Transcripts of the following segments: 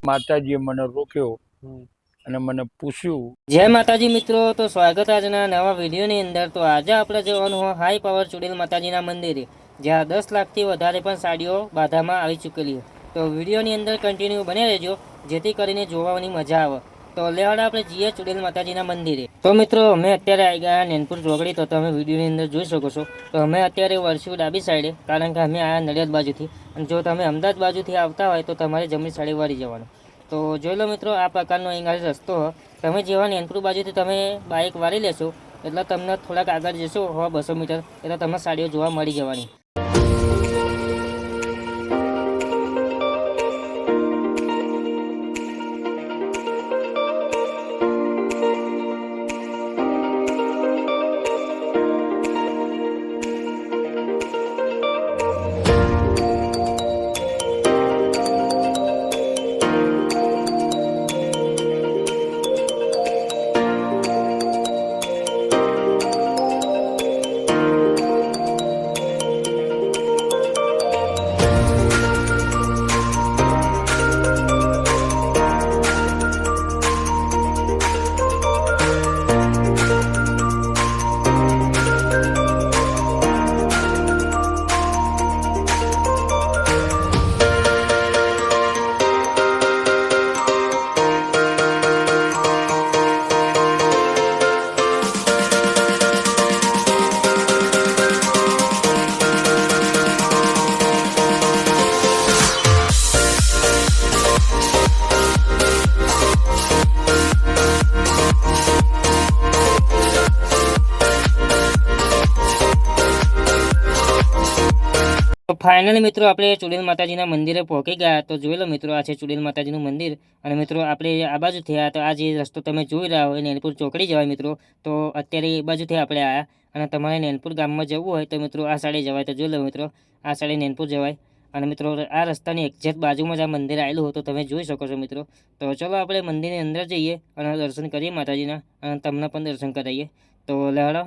માતાજીએ મને રોક્યો અને મને પૂછ્યું. જય માતાજી મિત્રો, તો સ્વાગત આજના નવા વિડીયોની અંદર. તો આજે આપણે જવાનું હોય હાઈ પાવર ચુડેલ માતાજીના મંદિરે, જ્યાં 10 લાખથી વધારે પણ સાડીઓ બાધામાં આવી ચૂકેલી. તો વિડીયોની અંદર કન્ટિન્યુ બને રહેજો, જેથી કરીને જોવાની મજા આવે. તો લેવાડા આપણે જઈએ ચુડેલ માતાજીના મંદિરે. તો મિત્રો, અમે અત્યારે આવી ગયા નેનપુર ચોકડી. તો તમે વિડીયોની અંદર જોઈ શકો છો. તો અમે અત્યારે વરસું ડાબી સાઈડે, કારણ કે અમે આવ્યા નડિયાદ બાજુથી. અને જો તમે અમદાવાદ બાજુથી આવતા હોય તો તમારે જમણી સાઈડે વળી જવાનું. તો જોઈ લો મિત્રો, આ પ્રકારનો અહીં રસ્તો હોય. તમે જેવા નેનપુર બાજુથી તમે બાઇક વાળી લેશો એટલે તમને થોડાક આગળ જશો 100-200 મીટર એટલે તમને સાડીઓ જોવા મળી જવાની. ફાઇનલી મિત્રો, આપણે ચુડેલ માતાજીના મંદિરે પહોંચી ગયા. તો જોઈ લો મિત્રો, આ છે ચુડેલ માતાજીનું મંદિર. અને મિત્રો, આપણે આ બાજુ થયા તો આ જે રસ્તો તમે જોઈ રહ્યા હોય નેનપુર ચોકડી જવાય મિત્રો. તો અત્યારે એ બાજુથી આપણે આવ્યા. અને તમારે નેનપુર ગામમાં જવું હોય તો મિત્રો આ સાઈડે જવાય. તો જોઈ લો મિત્રો, આ સાઈડે નેનપુર જવાય. અને મિત્રો, આ રસ્તાની એક્ઝેક્ટ બાજુમાં જ આ મંદિર આવેલું હોય તો તમે જોઈ શકો છો મિત્રો. તો ચલો આપણે મંદિરની અંદર જઈએ અને દર્શન કરીએ માતાજીના, અને તમને પણ દર્શન કરાવીએ. તો લેવડો.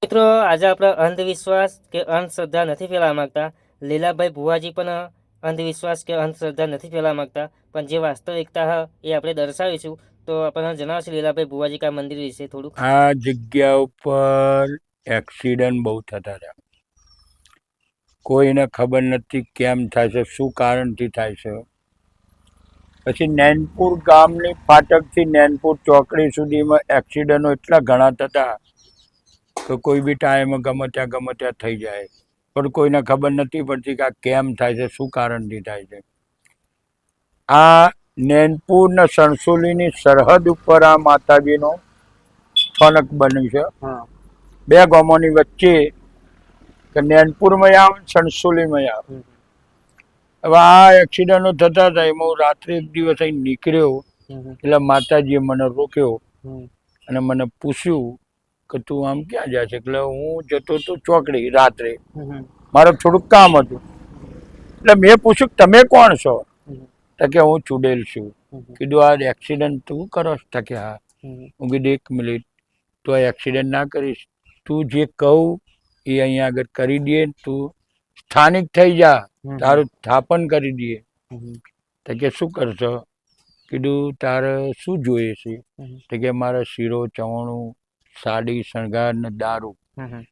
મિત્રો, આજે આપણે અંધવિશ્વાસ કે અંધશ્રદ્ધા નથી ફેલાવા માંગતા. લીલાભાઈ ભુવાજી પણ અંધવિશ્વાસ કે અંધશ્રદ્ધા નથી ફેલાવા માંગતા, પણ જે વાસ્તવિકતા હ એ આપણે દર્શાવીશું. તો આપણને જણાવશે લીલાભાઈ ભુવાજી કા મંદિર વિશે થોડુંક. આ જગ્યા ઉપર એક્સિડન્ટ બહુ થતા હતા. કોઈને ખબર નથી કેમ થાય છે, શું કારણથી થાય છે. પછી નૈનપુર ગામની ફાટકથી નૈનપુર ચોકડી સુધીમાં એક્સિડન્ટો એટલા ઘણા થતા તો કોઈ બી ટાઈમ ગમે ત્યાં થઈ જાય, પણ કોઈને ખબર નથી પડતી કે આ કેમ થાય છે, શું કારણથી થાય છે. આ નૈનપુર ને સણસોલીની સરહદ ઉપર આ માતાજીનો સ્થાનક બન્યું છે. બે ગામોની વચ્ચે કે નૈનપુરમાં આવ, સણસોલીમાં આવ. હવે આ એક્સિડન્ટો થતા હતા. એમાં હું રાત્રે એક દિવસ અહીં નીકળ્યો એટલે માતાજીએ મને રોક્યો અને મને પૂછ્યું કે તું આમ ક્યાં જાય છે. એટલે હું જતો હતો ચોકડી રાત્રે, મારે થોડુંક કામ હતું. એટલે મેં પૂછ્યું તમે કોણ છો? તો કે હું ચુડેલ છું. કીધું આ એક્સિડન્ટ તું કરો છો? કે હા. હું કીધું 1 મિનિટ, તું આ એક્સિડન્ટ ના કરીશ. તું જે કહું એ અહીંયા આગળ કરી દે. તું સ્થાનિક થઈ જા, તારું સ્થાપન કરી દઈએ. તો કે શું કરશો? કીધું તારે શું જોઈએ છે? તો કે મારે શીરો ચવાણું સાડી શણગાર ને દારૂ.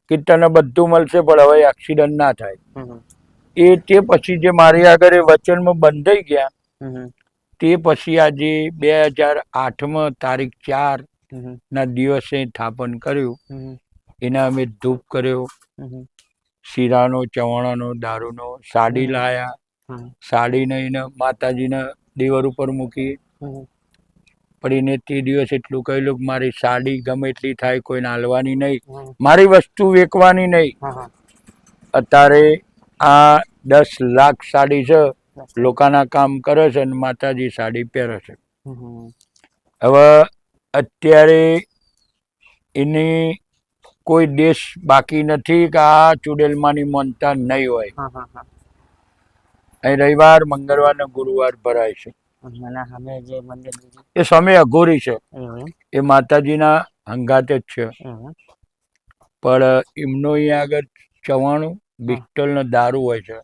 કે તને બધું મળશે પણ હવે એક્સિડન્ટ ના થાય. તે પછી જે મારી આગળ એ વચનમાં બંધાઈ ગયા તે પછી આજે 2008માં તારીખ 4 ના દિવસે સ્થાપન કર્યું. એના અમે ધૂપ કર્યો, શીરાનો ચવાણાનો દારૂનો, સાડી લાયા, સાડીને એને માતાજીના દેવર ઉપર મૂકી. પણ એને તે દિવસ એટલું કહેલું કે મારી સાડી ગમે એટલી થાય કોઈને હાલવાની નહીં, મારી વસ્તુ વેચવાની નહીં. અત્યારે આ 10 લાખ સાડી છે, લોકોના કામ કરે છે અને માતાજી સાડી પહેરે છે. હવે અત્યારે એની કોઈ દેશ બાકી નથી કે આ ચુડેલમાની માનતા નહીં હોય. અહીં રવિવાર, મંગળવાર ને ગુરુવાર ભરાય છે. એ સમય અઘોરી છે, એ માતાજીના હંગાતે જ છે. પણ એમનો અહીંયા આગળ ચવાણું બિસ્ટલ ને દારૂ હોય છે.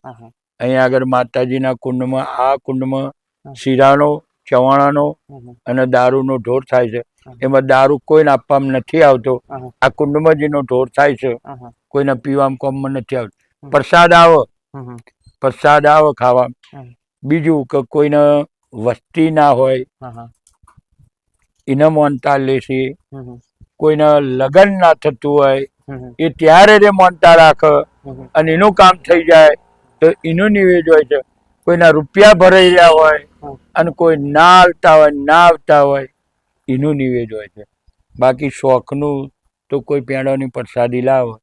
અહીંયા આગળ માતાજીના કુંડમાં, આ કુંડમાં શીરાનો ચવાણાનો અને દારૂનો ઢોર થાય છે. એમાં દારૂ કોઈને આપવામાં નથી આવતો. આ કુંડમાં જેનો ઢોર થાય છે કોઈને પીવામાં કોમમાં નથી આવતો. પ્રસાદ આવે, પ્રસાદ આવે ખાવા. બીજું કે કોઈને વસ્તી ના હોય એને માનતા લેશે, કોઈને લગ્ન ના થતું હોય એ ત્યારે જે માનતા રાખે અને એનું કામ થઈ જાય તો એનું નિવેદ હોય છે. કોઈના રૂપિયા ભરાઈ રહ્યા હોય અને કોઈ ના આવતા હોય એનું નિવેદ હોય છે. બાકી શોખનું તો કોઈ પેંડાની પ્રસાદી લાવે,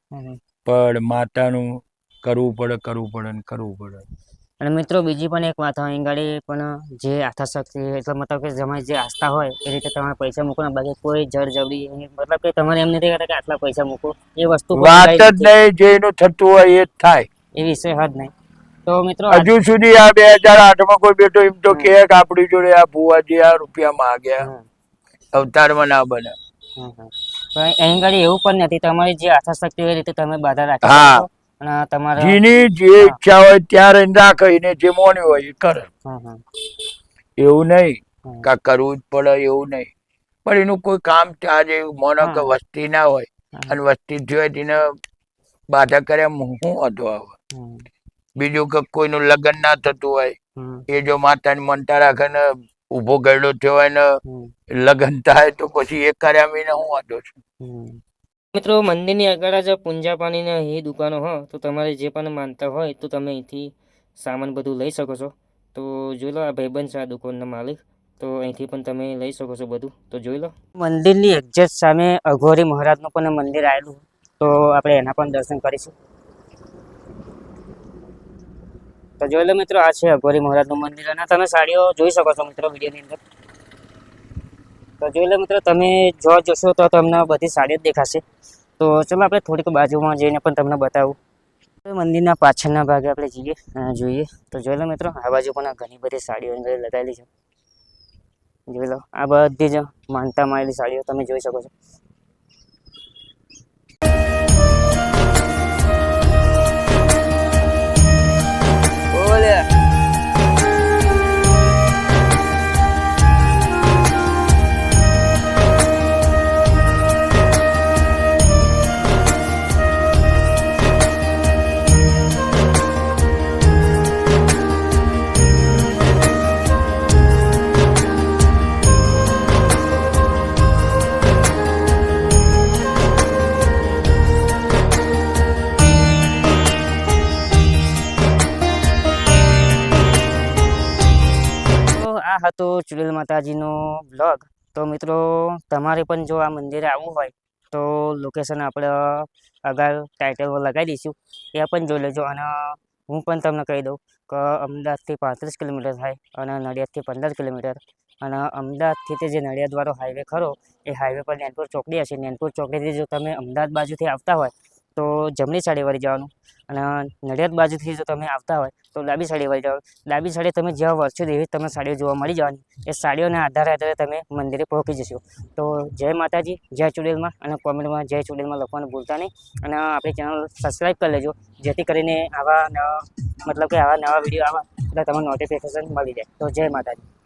પણ માતાનું કરવું પડે. અને મિત્રો બીજી પણ એક વાત હોય ગાડી પણ જે આસ્થાશક્તિ એટલે મતલબ કે તમારી જે આસ્થા હોય એ રીતે તમારે પૈસા મૂકો ને બાકી કોઈ જબરી મતલબ કે તમારે એમ નથી કરતા કે આટલા પૈસા મૂકો, એ વસ્તુ વાત જ નહીં. જે એનું થતું હોય એ જ થાય, એ વિષય જ નહીં. તો મિત્રો હજુ સુધી આ 2008માં કોઈ બેઠો એમ તો કે આપણી જોડે આ ભુવાજી આ રૂપિયા માંગ્યા, અવતારમાં ના બને. અહીં ગાડી એવું પણ નથી, તમારી જે આસ્થાશક્તિ હોય એ રીતે તમે બાધા રાખી અને તમારે જેની જે ઈચ્છા હોય ત્યારે રાખે, એને જે મોન્યું હોય એ કરે. એવું નહીં કે કરવું જ પડે એવું નહીં, પણ એનું કોઈ કામ આજે મોનો કે વસ્તી ના હોય અને વસ્તી થયો તેને બાધા કર્યા શું હતો આવે. બીજું કે કોઈનું લગ્ન ના થતું હોય એ જો માતાની મનતા રાખે ને ઉભો ગયેલો થયો હોય ને લગ્ન થાય તો પછી એ કર્યા વિના શું વાંધો છે. મિત્રો મંદિરની આગળ જ પૂંજા પાણીની એ દુકાનો હોય તો તમારે જે પણ માનતા હોય તો તમે અહીંથી સામાન બધું લઈ શકો છો. તો જોઈ લો આ ભાઈબંધ છે આ દુકાનના માલિક, તો અહીંથી પણ તમે લઈ શકો છો બધું. તો જોઈ લો મંદિરની એક્ઝેક્ટ સામે અઘોરી મહારાજનું પણ મંદિર આવેલું, તો આપણે એના પણ દર્શન કરીશું. તો જોઈ લો મિત્રો આ છે અઘોરી મહારાજનું મંદિર અને તમે સાડીઓ જોઈ શકો છો મિત્રો વિડીયોની અંદર. તો જોઈ લો મિત્રો તમે જો જોશો તો તમને બધી સાડીઓ જ દેખાશે. તો ચલો આપણે થોડીક બાજુમાં જઈને પણ તમને બતાવું. મંદિરના પાછળના ભાગે આપણે જોઈએ તો જોઈ લો મિત્રો આ બાજુ પણ ઘણી બધી સાડીઓ અંદર લગાવેલી છે. જોઈ લો આ બધી જ માનતા માયેલી સાડીઓ તમે જોઈ શકો છો. આ હતો ચુડેલ માતાજીનો બ્લોગ. તો મિત્રો તમારે પણ જો આ મંદિરે આવવું હોય તો લોકેશન આપણે આગળ ટાઇટલ લગાવી દઈશું, એ પણ જોઈ લેજો. અને હું પણ તમને કહી દઉં કે અમદાવાદથી 35 કિલોમીટર થાય અને નડિયાદથી 15 કિલોમીટર. અને અમદાવાદથી તે જે નડિયાદવાળો હાઈવે ખરો એ હાઈવે પર નેનપુર ચોકડી હશે. નેનપુર ચોકડીથી જો તમે અમદાવાદ બાજુથી આવતા હોય તો જમણી સાઈડે વળી જવાનું, અને નડિયાદ બાજુથી જો તમે આવતા હોય તો ડાબી સાઈડે વળી જવાનું. ડાબી સાઈડે તમે જ્યાં વળશો એવી તમને સાડીઓ જોવા મળી જવાની. એ સાડીઓના આધારે તમે મંદિરે પહોંચી જશો. તો જય માતાજી, જય ચુડેલમાં, અને કોમેન્ટમાં જય ચુડેલમાં લખવાનું ભૂલતા નહીં. અને આપણી ચેનલ સબસ્ક્રાઈબ કરી લેજો જેથી કરીને આવા નવા વિડીયો આવા એટલે તમને નોટિફિકેશન મળી જાય. તો જય માતાજી.